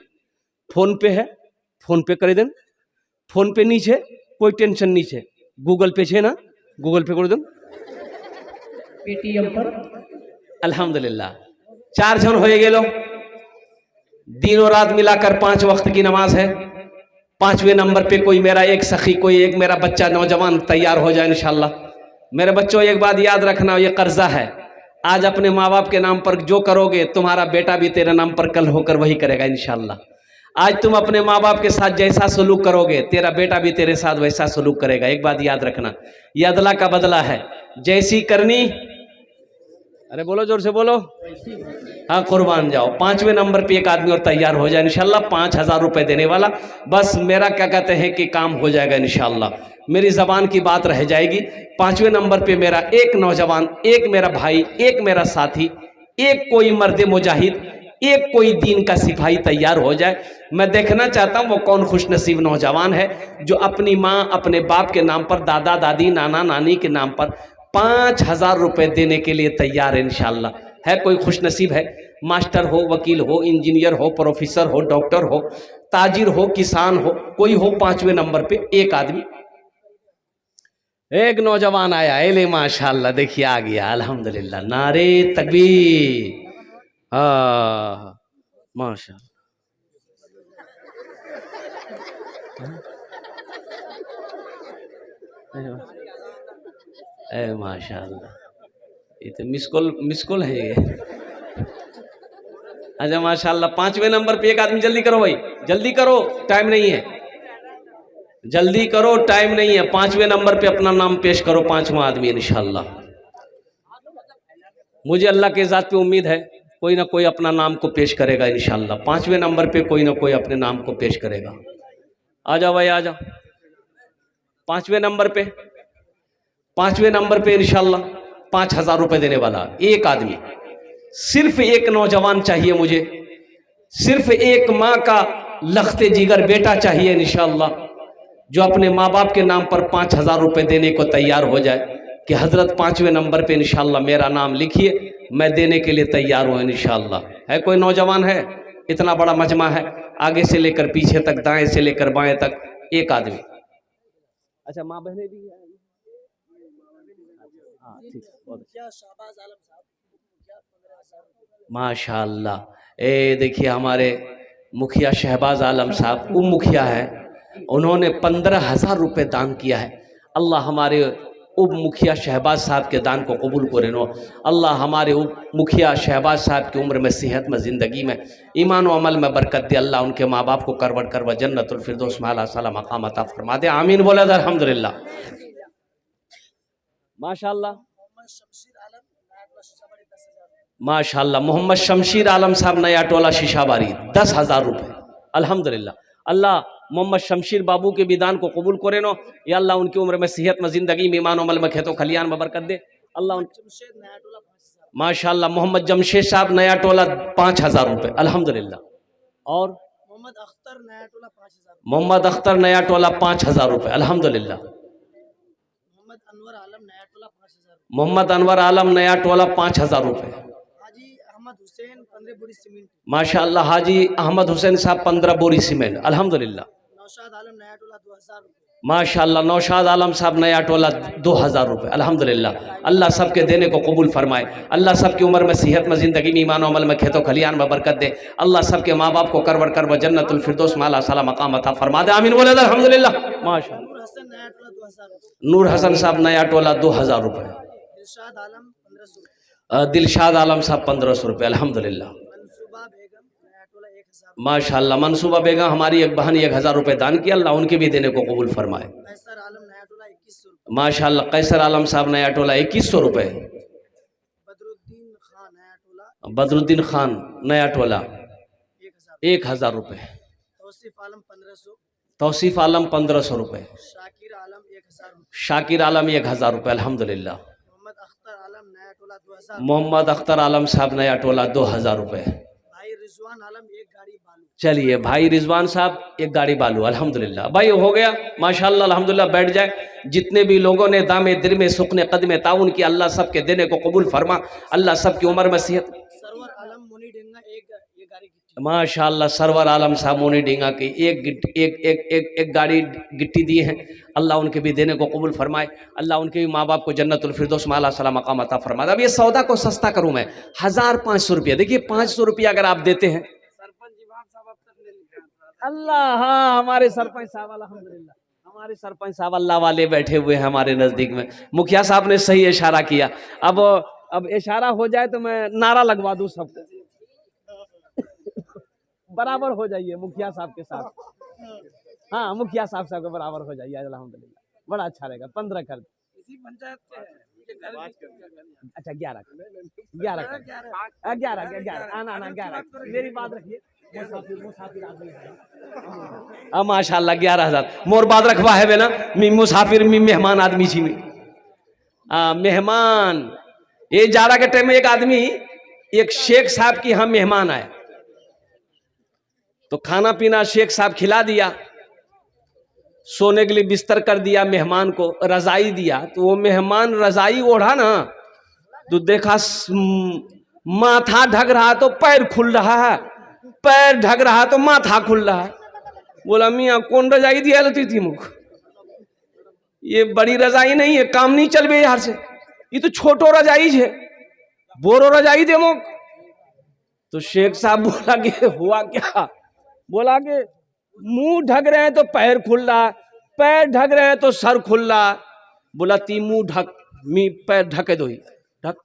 फोन पे है, फोन पे कर दें। फोन पे नीचे कोई टेंशन नीचे, गूगल पे छे ना, गूगल पे कर दें, पेटीएम पर। अल्हम्दुलिल्लाह। 4 जन हो गए लोग। दिन और रात मिलाकर 5 वक्त की नमाज है। 5वें नंबर पे कोई मेरा एक सखी, कोई एक मेरा बच्चा नौजवान तैयार हो जाए इंशाल्लाह। मेरे बच्चों एक बात याद रखना, ये कर्जा है। आज अपने माँ बाप के नाम पर जो करोगे तुम्हारा बेटा भी तेरे नाम पर कल होकर वही करेगा इंशाल्लाह। आज तुम अपने माँ बाप के साथ जैसा सलूक करोगे तेरा बेटा भी तेरे साथ वैसा सलूक करेगा। एक बात याद रखना, ये अदला का बदला है, जैसी करनी। अरे बोलो जोर से बोलो, हाँ कुर्बान जाओ। 5वें नंबर पे एक आदमी और तैयार हो जाए इंशाल्लाह, 5000 रुपए देने वाला। बस मेरा क्या कहते हैं कि काम हो जाएगा इंशाल्लाह, मेरी जबान की बात रह जाएगी। 5वें नंबर पे मेरा एक नौजवान, एक मेरा भाई, एक मेरा साथी, एक कोई मर्द मुजाहिद, एक कोई दीन का सिपाही तैयार हो जाए। मैं देखना चाहता हूँ वो कौन खुशनसीब नौजवान है जो अपनी माँ अपने बाप के नाम पर, दादा दादी नाना नानी के नाम पर 5000 रुपए देने के लिए तैयार है इंशाल्लाह। है कोई खुशनसीब है? मास्टर हो, वकील हो, इंजीनियर हो, प्रोफेसर हो, डॉक्टर हो, ताजिर हो, किसान हो, कोई हो। 5वें नंबर पे एक आदमी, एक नौजवान आया। एले माशाल्लाह, देखिए आ गया अल्हम्दुलिल्लाह। नारे तकबीर, हाँ माशाल्लाह। ए माशाल्लाह, ये तो मिस कॉल है ये। अच्छा माशाल्लाह। 5वें नंबर पे एक आदमी, जल्दी करो भाई, जल्दी करो, टाइम नहीं है, जल्दी करो, टाइम नहीं है। 5वें नंबर पे अपना नाम पेश करो, 5वां आदमी इंशाल्लाह। मुझे अल्लाह के ज़ात पे उम्मीद है कोई ना कोई अपना नाम को पेश करेगा इंशाल्लाह। 5वें नंबर पे कोई ना कोई अपने नाम को पेश करेगा। आ जाओ भाई, आ जाओ। 5वें नंबर पे, 5वें नंबर पे इंशाल्लाह 5000 रुपए देने वाला एक आदमी। सिर्फ एक नौजवान चाहिए मुझे, सिर्फ एक माँ का लखते जिगर बेटा चाहिए इंशाल्लाह, जो अपने माँ बाप के नाम पर 5000 रुपए देने को तैयार हो जाए कि हजरत 5वें नंबर पे इंशाल्लाह मेरा नाम लिखिए, मैं देने के लिए तैयार हूँ इंशाल्लाह। है कोई नौजवान है? इतना बड़ा मजमा है, आगे से लेकर पीछे तक, दाएं से लेकर बाएं तक, एक आदमी। अच्छा माँ बहने भी है? हाँ ठीक है, बहुत अच्छा। माशाअल्लाह। ए देखिए हमारे मुखिया शहबाज आलम साहब उप मुखिया है, उन्होंने 15,000 रुपये दान किया है। अल्लाह हमारे उप मुखिया शहबाज साहब के दान को कबूल करे नो। अल्लाह हमारे उप मुखिया शहबाज साहब की उम्र में, सेहत में, ज़िंदगी में, ईमान व अमल में बरकत दे। अल्लाह उनके माँ बाप को करवट करवा जन्नतुल फिरदौस में आला साला मकाम अता फरमा दे। आमीन बोले अल्हम्दुलिल्लाह। माशाअल्लाह माशाअल्लाह। मोहम्मद शमशीर आलम साहब नया टोला शीशाबारी 10,000 रुपये। अल्हम्दुलिल्लाह। अल्लाह मोहम्मद शमशीर बाबू के विधान को कबूल करे नो। या अल्लाह उनकी उम्र में, सेहत में, ज़िंदगी में, ईमान अमल में, खेतों खलियान में बरकत दे। अल्लाह माशाअल्लाह। मोहम्मद जमशेद साहब नया टोला 5,000 रुपये। अल्हम्दुलिल्लाह। और मोहम्मद अख्तर नया टोला 5,000 रुपये। अल्हम्दुलिल्लाह। मोहम्मद अनवर आलम नया टोला 5,000 रुपये। माशाअल्लाह। हाजी अहमद हुसैन साहब 15 बोरी सीमेंट। अल्हम्दुलिल्लाह। माशाअल्लाह। नौशाद आलम साहब नया टोला 2,000 रुपये। अल्हम्दुलिल्लाह। अल्लाह सबके देने को कबूल फरमाए। अल्लाह सबकी उम्र में, सेहत में, ज़िंदगी में, ईमान अमल में, खेतों खलियान में बरकत दे। अल्लाह सबके माँ बाप को करवट करवा जन्नतुल फिरदौस में आला साला मकाम अता फरमा दे। आमीन बोले अल्हम्दुलिल्लाह। माशाअल्लाह। नूर हसन साहब नया टोला 2,000 रुपये। दिलशाद आलम साहब 1,500 रुपये। अल्हम्दुलिल्लाह। माशाअल्लाह। मनसूबा बेगम हमारी एक बहन 1,000 रुपये दान किया। अल्लाह उनके भी देने को कबूल फरमाए। माशाअल्लाह। कैसर आलम साहब नया टोला 2,100 रुपये। बदरुद्दीन खान नया टोला 1,000 रुपये। तौसीफ आलम 1,500 रुपये। शाकिर आलम 1,000 रुपये। अल्हम्दुलिल्लाह। मोहम्मद अख्तर आलम साहब नया टोला 2,000 रुपये। चलिए भाई रिजवान साहब एक गाड़ी बालू। अल्हम्दुलिल्लाह। भाई हो गया माशाअल्लाह। अल्हम्दुलिल्लाह। बैठ जाए। जितने भी लोगों ने दामे दिल में सुखने कदम ताउन की, अल्लाह सबके देने को कबूल फरमा। अल्लाह सबकी उम्र में, सेहत। माशाअल्लाह। सरवर आलम साहब मोनी डींगा की एक गाड़ी गिट्टी दी है। अल्लाह उनके भी देने को कबूल फरमाए। अल्लाह उनके भी माँ बाप को जन्नतुल फिरदौस में आला साला मकाम अता फरमाए। अब ये सौदा को सस्ता करूँ मैं, 1,500 रुपया। देखिए 500 रुपया अगर आप देते हैं। अल्लाह। हाँ हमारे सरपंच साहब अल्हम्दुलिल्लाह। हमारे सरपंच साहब अल्लाह वाले बैठे हुए हैं हमारे नज़दीक में। मुखिया साहब ने सही इशारा किया। अब इशारा हो जाए तो मैं नारा लगवा दूं सबको। बराबर हो जाइए मुखिया साहब के साथ। हाँ मुखिया साहब के बराबर हो जाइए। अल्हम्दुलिल्लाह। बड़ा अच्छा रहेगा। 15 कर दो। अच्छा 11 मेरी बात रखिए। माशाअल्लाह 11,000 मोर बाद रखवा है ना। मुसाफिर मेहमान आदमी छी में मेहमान। ये जाड़ा के टाइम में एक आदमी, एक शेख साहब की हम मेहमान आए तो खाना पीना शेख साहब खिला दिया, सोने के लिए बिस्तर कर दिया, मेहमान को रजाई दिया। तो वो मेहमान रजाई ओढ़ा ना तो देखा माथा ढक रहा तो पैर खुल रहा है, पैर ढक रहा तो माथा खुल रहा है। बोला मियाँ कौन रजाई दिया लेती थी मुख, ये बड़ी रजाई नहीं है, काम नहीं चल बे यार से, ये तो छोटो रजाई है, बोरो रजाई दे मुख। तो शेख साहब बोला कि हुआ क्या? बोला कि मुंह ढक रहे हैं तो पैर खुल रहा, पैर ढक रहे हैं तो सर खुल रहा। बोला ती मुंह ढक, मी पैर ढके दो ही ढक।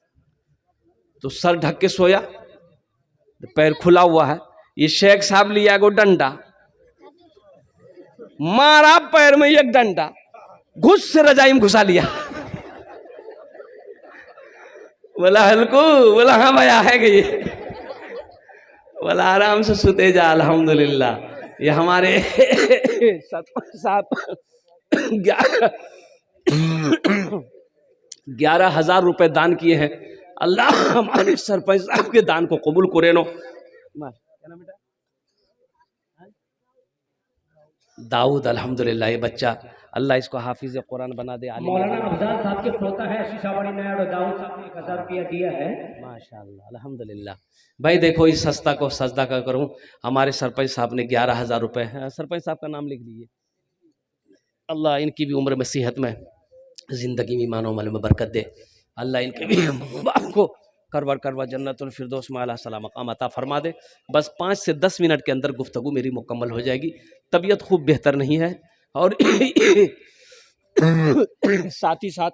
तो सर ढक के सोया, पैर खुला हुआ है। ये शेख साहब लिया गो डंडा, मारा पैर में एक डंडा, घुस से रजाई में घुसा लिया। बोला हल्कू, बोला हाँ भाई है गई। बोला आराम से सुते जा। अल्हम्दुलिल्लाह। ये हमारे सरपंच साहब 11,000 रुपए दान किए हैं। अल्लाह हमारे सरपंच साहब के दान को कबूल करे नो। दाऊद अल्हम्दुलिल्लाह, ये बच्चा अल्लाह इसको हाफिज कुरान बना दे। मौलाना अफजाल साहब के पोता है शीशाबाड़ी नया, दाऊद साहब ने 1,000 रुपया दिया है। माशाअल्लाह अल्हम्दुलिल्लाह। भाई देखो इस सस्ता को सजदा का करूं। हमारे सरपंच साहब ने 11,000 रुपये है। सरपंच साहब का नाम लिख लीजिए। अल्लाह इनकी भी उम्र में, सेहत में, ज़िंदगी में, ईमान अमल में बरकत दे। अल्लाह इनके भी बाप को करवर करवर जन्नतुल फिरदौस में आला सलाम मकाम अता फरमा दे। बस 5 से 10 मिनट के अंदर गुफ्तगू मेरी मुकम्मल हो जाएगी। तबीयत खूब बेहतर नहीं है और साथ ही साथ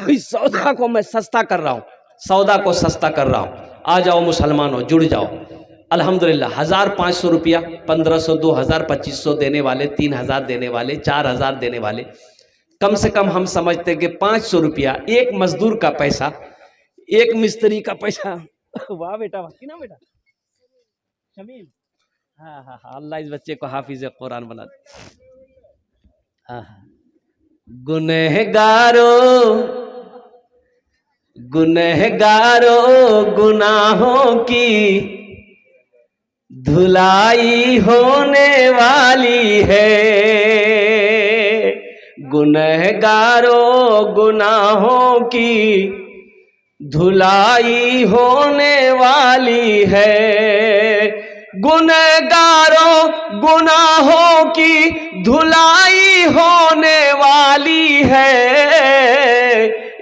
इस सौदा को मैं सस्ता कर रहा हूँ, सौदा को सस्ता कर रहा हूँ। आ जाओ मुसलमानों, जुड़ जाओ। अल्हम्दुलिल्लाह 1500 रुपया, 1500, 2000, 2500 देने वाले, 3000 देने वाले, 4000 देने वाले, कम से कम हम समझते हैं कि 500 रुपया एक मजदूर का पैसा, एक मिस्त्री का पैसा। वाह बेटा, वाह की ना बेटा शमीम। हाँ हाँ हाँ, अल्लाह इस बच्चे को हाफिज कुरान बना दे। हाँ हाँ, गुनहगारों गुनहगारों गुनाहों की धुलाई होने वाली है, गुनहगारों गुनाहों की धुलाई होने वाली है, गुनहगारों गुनाहों की धुलाई होने वाली है,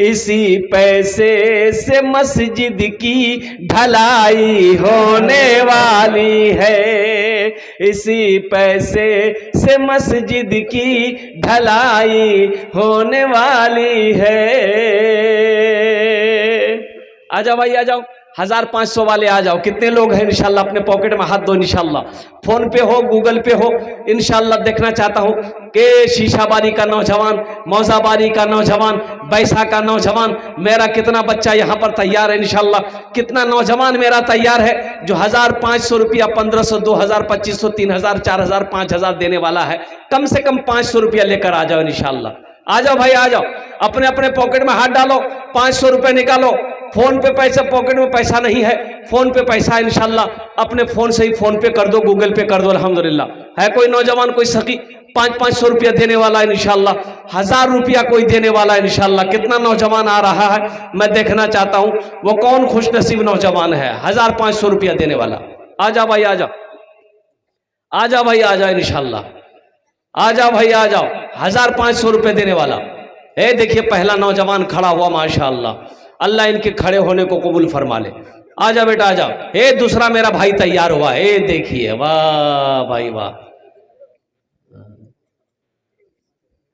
इसी पैसे से मस्जिद की ढलाई होने वाली है, इसी पैसे से मस्जिद की ढलाई होने वाली है। आ जाओ भाई, आ जाओ, 1500 वाले आ जाओ। कितने लोग हैं इंशाल्लाह? अपने पॉकेट में हाथ दो इंशाल्लाह। फोन पे हो, गूगल पे हो, इंशाल्लाह देखना चाहता हूं कि शीशाबारी का नौजवान, मौजाबारी का नौजवान, बैसा का नौजवान, मेरा कितना बच्चा यहाँ पर तैयार है इंशाल्लाह। कितना नौजवान मेरा तैयार है जो 1500 रुपया, 1500, 2000, 2500, 3000, 4000, 5000 देने वाला है। कम से कम 500 रुपया लेकर आ जाओ इंशाल्लाह। आ जाओ भाई, आ जाओ, अपने अपने पॉकेट में हाथ डालो, 500 रुपये निकालो। फोन पे पैसा, पॉकेट में पैसा नहीं है, फोन पे पैसा इंशाल्लाह अपने फोन से ही फोन पे कर दो, गूगल पे कर दो। अल्हम्दुलिल्लाह है कोई नौजवान, कोई सखी 500 रुपया देने वाला है इंशाल्लाह, 1000 रुपया कोई देने वाला है इंशाल्लाह। कितना नौजवान आ रहा है मैं देखना चाहता हूं, वो कौन खुशनसीब नौजवान है 1500 रुपया देने वाला। आ जाओ भाई, आ जाओ, आ जाओ भाई, आ जाओ इंशाल्लाह। आ जाओ भाई, आ जाओ, 1500 रुपये देने वाला। ए देखिए पहला नौजवान खड़ा हुआ, माशाअल्लाह, अल्लाह इनके खड़े होने को कबूल फरमा ले। आ जाओ बेटा, आ जाओ। ए दूसरा मेरा भाई तैयार हुआ, ए देखिए, वाह भाई वाह।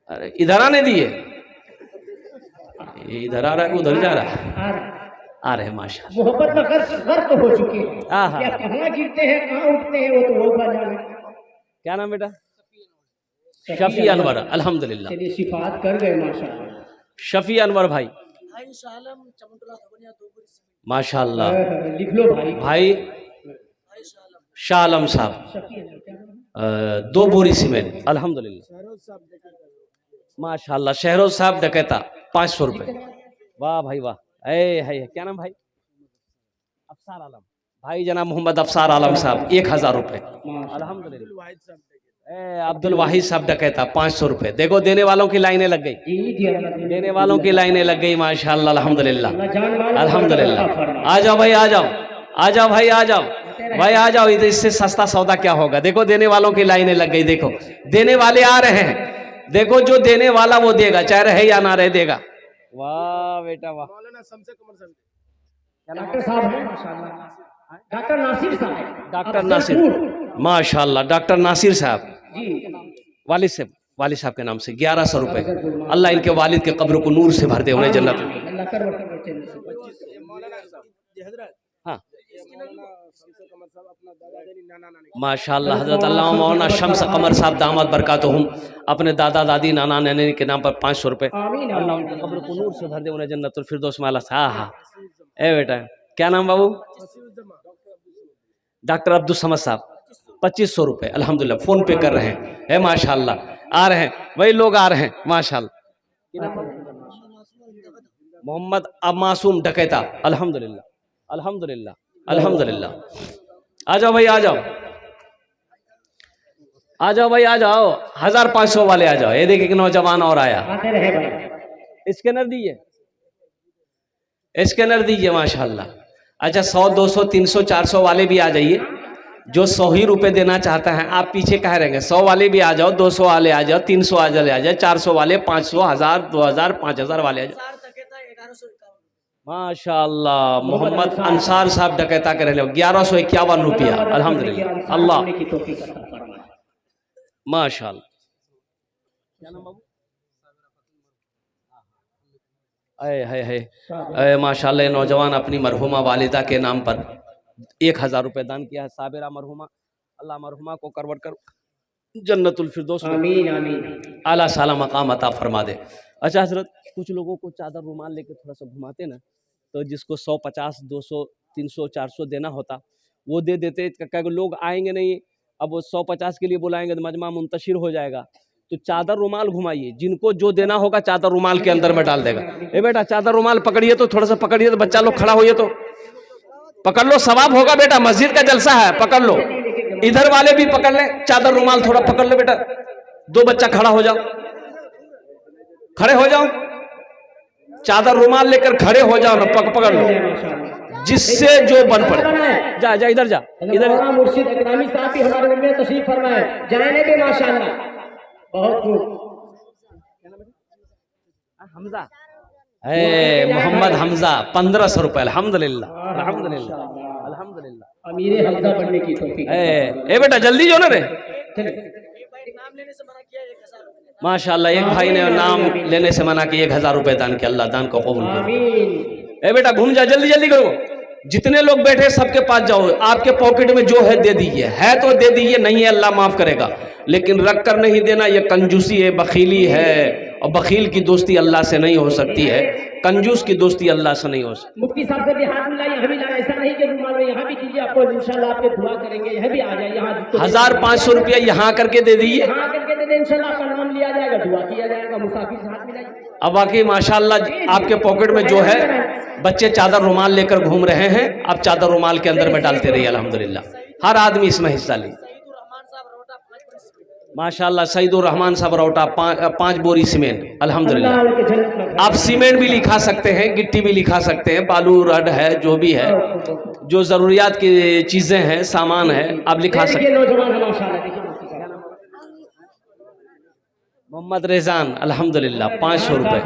अरे इधर आने दिए, इधर आ रहा है, उधर जा रहा है, आ रहे माशाअल्लाह। मोहब्बत में गर्क हो चुके हैं, क्या कहाँ गिरते हैं कहाँ उठते हैं वो तो वो जाने। क्या नाम बेटा? शफी अनवर, अल्हम्दुलिल्लाह, चलिए शिफात कर गए माशाअल्लाह। शफी अनवर भाई, माशाअल्लाह, लिख लो भाई। भाई शाह आलम साहब, 2 बोरी सीमेंट, अल्हम्दुलिल्लाह, माशाअल्लाह। शहरोज साहब डकैता 500 रुपये, वाह भाई वाह। है क्या नाम भाई? अफसार आलम भाई, जनाब मोहम्मद अफसार आलम साहब 1000 रुपये, अल्हम्दुलिल्लाह। अब्दुल वाहिद साहब डकैता 500 रुपये। देखो देने वालों की लाइनें लग गई, देने वालों की लाइनें लग गई माशाअल्लाह, अल्हम्दुलिल्लाह, अल्हम्दुलिल्लाह। आ जाओ भाई, आ जाओ, आ जाओ भाई, आ जाओ भाई, आ जाओ। इससे सस्ता सौदा क्या होगा? देखो देने वालों की लाइनें लग गई, देखो देने वाले आ रहे हैं। देखो जो देने वाला वो देगा, चाहे रहे या ना रहे, देगा। वाह बेटा वाह। डॉक्टर साहब हैं माशाअल्लाह, डॉक्टर नासिर साहब, डॉक्टर नासिर, माशाअल्लाह, डॉक्टर नासिर साहब जी, वालिद साहब के नाम से 1100 रुपये। अल्लाह इनके वालिद के कब्र को नूर से भर दे, उन्हें जन्नत। हाँ माशाअल्लाह, हजरत अल्लामा मौलाना शम्स कमर साहब दामद बरकातुहुम अपने दादा दादी नाना नानी के नाम पर 500 रुपये। अल्लाह उनके कब्र को नूर से भर दे, उन्हें जन्नतुल फिरदौस में आला। हाँ, ए बेटा क्या नाम बाबू? डॉक्टर अब्दुल समद साहब 2500 रुपये, अल्हम्दुलिल्लाह, फोन पे कर रहे हैं। है माशाअल्लाह, आ रहे हैं, वही लोग आ रहे हैं माशाअल्लाह। मोहम्मद अब मासूम डकैता, अल्हम्दुलिल्लाह, अल्हम्दुलिल्लाह, अल्हम्दुलिल्लाह। आ जाओ भाई, आ जाओ, आ जाओ भाई, आ जाओ। 1500 वाले आ जाओ। ये देखिए कि नौजवान और आया। स्कैनर दीजिए, स्कैनर दीजिए माशाअल्लाह। अच्छा 100, 200, 300, 400 वाले भी आ जाइए। जो 100 ही रुपये देना चाहता है, आप पीछे कह रहेंगे। 100 वाले भी आ जाओ, 200 वाले आ जाओ, 300 वाले आ जाओ, 400 वाले, 500, 1000, 2000, 5000 वाले आ जाओ। माशाअल्लाह। मोहम्मद अंसार साहब डकैता के रहने 1151 रुपया। अल्हम्दुलिल्लाह, अल्लाह की तौफीक अता फरमाए। माशाअल्लाह। क्या नाम बाबू? है माशाअल्लाह। ये नौजवान अपनी मरहुमा वालिदा के नाम पर 1000 रुपये दान किया है। साबिरा मरहुमा, अल्लाह मरहुमा को करवट कर जन्नतुल फिरदौस में आमीन आमीन। आला साला मकाम अता फरमा दे। अच्छा हजरत, कुछ लोगों को चादर रुमाल लेके थोड़ा सा घुमाते ना, तो जिसको 100, 50, 200, 300, 400 देना होता वो दे देते। क्या लोग आएंगे नहीं, अब वो 100-50 के लिए बुलाएंगे तो मजमा मुंतशिर हो जाएगा। तो चादर रुमाल घुमाइए, जिनको जो देना होगा चादर रुमाल के अंदर में डाल देगा। ए बेटा चादर रुमाल पकड़िए, तो थोड़ा सा पकड़िए, तो बच्चा लोग खड़ा होइए, तो पकड़ लो, सवाब होगा बेटा, मस्जिद का जलसा है, पकड़ लो। इधर वाले भी पकड़ लें, चादर रुमाल थोड़ा पकड़ लो बेटा। 2 बच्चा खड़ा हो जाओ, खड़े हो जाओ, चादर रुमाल लेकर खड़े हो जाओ ना, पकड़ लो, जिससे जो बन पड़े। जा जा इधर जा, इधर। मुर्शिद इकरामी साहब भी हमारे में तशरीफ फरमाए, जाने भी माशाअल्लाह बहुत खूब। हमजा है, मोहम्मद हमजा 1500 रुपए। अल्हम्दुलिल्लाह, अल्हम्दुलिल्लाह, अल्हम्दुलिल्लाह। अमीर हमजा बनने की तौफीक। ए बेटा जल्दी जो ना रे। माशाअल्लाह, एक भाई ने नाम लेने से मना किया, 1000 रुपए दान किया। अल्लाह दान को कबूल करे। ए बेटा घूम जा, जल्दी जल्दी करो। जितने लोग बैठे सबके पास जाओ, आपके पॉकेट में जो है दे दीजिए, है तो दे दीजिए, नहीं है अल्लाह माफ करेगा, लेकिन रख कर नहीं देना, ये कंजूसी है, बखीली है। और बखील की दोस्ती अल्लाह से नहीं हो सकती है, कंजूस की दोस्ती अल्लाह से नहीं हो सकती। मुफ्ती साहब से भी हाथ मिलाइए, यहाँ भी लाना, ऐसा नहीं कि रुमाल में यहाँ भी कीजिए, आपको इंशाल्लाह आपके दुआ करेंगे। यहाँ भी आ जाए, यहाँ 1500 रुपया यहाँ करके दे दीजिए, यहाँ करके दे दें, इंशाल्लाह आपका नाम लिया जाएगा, दुआ किया जाएगा। मुसाफिर से हाथ मिलाइए। अब बाकी माशाअल्लाह आपके पॉकेट में जो है, बच्चे चादर रुमाल लेकर घूम रहे हैं, आप चादर रुमाल के अंदर में डालते रहिए। अल्हम्दुलिल्लाह, हर आदमी इसमें हिस्सा ले। माशाअल्लाह सईदुर रहमान साहब रौटा 5 बोरी सीमेंट। अल्हम्दुलिल्लाह, आप सीमेंट भी लिखा सकते हैं, गिट्टी भी लिखा सकते हैं, बालू रड है, जो भी है, जो जरूरियात की चीजें हैं, सामान है, आप लिखा सकते हैं। मोहम्मद रेजान अल्हम्दुलिल्लाह 500 रुपए।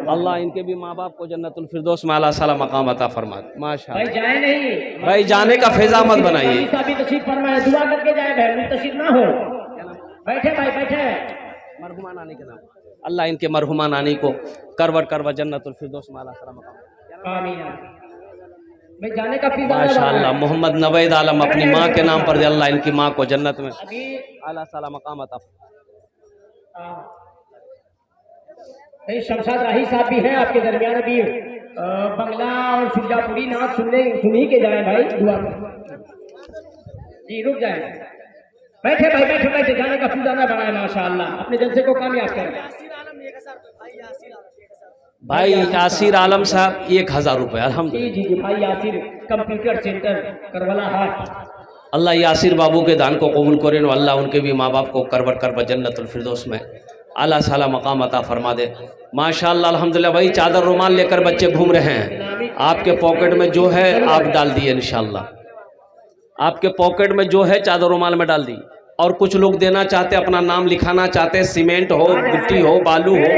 अल्लाह इनके भी माँ बाप को जन्नतुल फिरदौस में आला साला मकाम अता फरमा। माशाअल्लाह भाई जाए नहीं, भाई जाने का फैजा मत बनाइए। दुआ करके जाए, मुंतशिर ना हो। बैठे भाई बैठे। मरहुमा नानी के नाम, अल्लाह इनके मरहुमा नानी को करवट करवट जन्नतुल फिरदौस में आला साला मकाम। आमीन। भाई जाने का फीस माशाअल्लाह। मोहम्मद नवैद आलम अपनी माँ के नाम पर, अल्लाह इनकी माँ को जन्नत में आला साला मकाम अता। शमशाद राही साहब भी हैं आपके दरमियान, अभी बंगला और सुजापुरी नाथ सुनी के जाए भाई, दुआ जी। रुक जाए, बैठे भाई बैठे बैठे, जाने का फुजाना बनाए माशाअल्लाह, अपने जलसे को कामयाब करें। भाई यासिर आलम साहब 1000 रुपए। अल्हम्दुलिल्लाह जी जी भाई यासिर कंप्यूटर सेंटर करवला हाट। अल्लाह यासिर बाबू के दान को कबूल करे, अल्लाह उनके भी माँ बाप को करवट करवट जन्नतुल फिरदौस में आला साला मकाम अता फरमा दे। माशाअल्लाह अल्हम्दुलिल्लाह। भाई चादर रुमाल लेकर बच्चे घूम रहे हैं, आपके पॉकेट में जो है आप डाल दिए इंशाअल्लाह। आपके पॉकेट में जो है चादर रुमाल में डाल दी। और कुछ लोग देना चाहते, अपना नाम लिखाना चाहते, सीमेंट हो, गिट्टी हो, बालू हो,